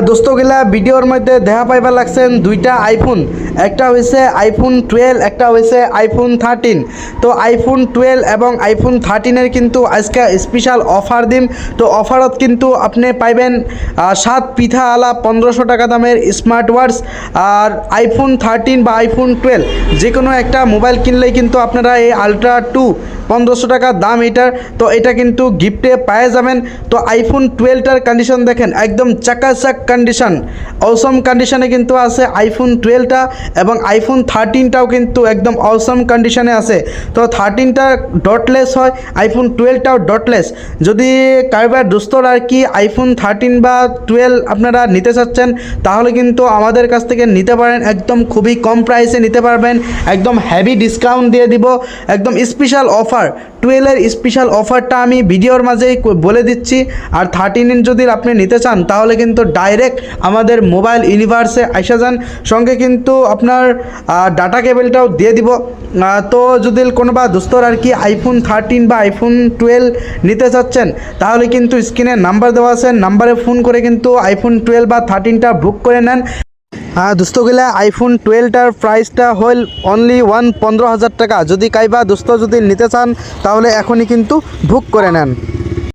দোস্তগিলা ভিডিওর মধ্যে দেখা পাইবার লাগছেন দুইটা আইফোন, একটা হয়েছে আইফোন 12, একটা হয়েছে আইফোন 13। তো আইফোন 12 এবং আইফোন 13-এর কিন্তু আজকে স্পেশাল অফার দিম। তো অফারত কিন্তু আপনি পাইবেন 7 পিঠা আলা 1500 টাকা দামের স্মার্ট ওয়াচ। আর আইফোন 13 বা আইফোন 12 যে কোনো একটা মোবাইল কিনলেই কিন্তু আপনারা এই আলট্রা 2 1500 টাকা দাম এটার। তো এটা কিন্তু গিফটে পেয়ে যাবেন। তো আইফোন 12টার কন্ডিশন দেখেন, একদম চাকাচাক কন্ডিশন, অসম কন্ডিশনে কিন্তু আছে আইফোন 12টা, এবং আইফোন 13টাও কিন্তু একদম অসম কন্ডিশনে আছে। তো 13টা ডটলেস হয়, আইফোন 12টাও ডটলেস। যদি কারবার দোস্তর আর কি আইফোন 13 বা 12 আপনারা নিতে চাচ্ছেন, তাহলে কিন্তু আমাদের কাছ থেকে নিতে পারেন, একদম খুবই কম প্রাইসে নিতে পারবেন, একদম হেভি ডিসকাউন্ট দিয়ে দিব, একদম স্পেশাল অফার। 12-এর স্পেশাল অফারটা আমি ভিডিওর মাঝেই বলে দিচ্ছি। আর 13 যদি আপনি নিতে চান, তাহলে কিন্তু ডাইরেক্ট আমাদের মোবাইল ইউনিভার্সে আইসা যান, সঙ্গে কিন্তু আপনার ডাটা কেবলটাও দিয়ে দিব। তো যদি কোনোবা দোস্তর আর কি আইফোন 13 বা আইফোন 12 নিতে চাচ্ছেন, তাহলে কিন্তু স্ক্রিনে নাম্বার দেওয়া আছে, নাম্বারে ফোন করে কিন্তু আইফোন 12 বা 13টা বুক করে নেন। দোস্তগুলা আইফোন 12টার প্রাইসটা হল অনলি 15,000 টাকা। যদি কাইবা দোস্ত যদি নিতে চান, তাহলে এখনই কিন্তু বুক করে নেন।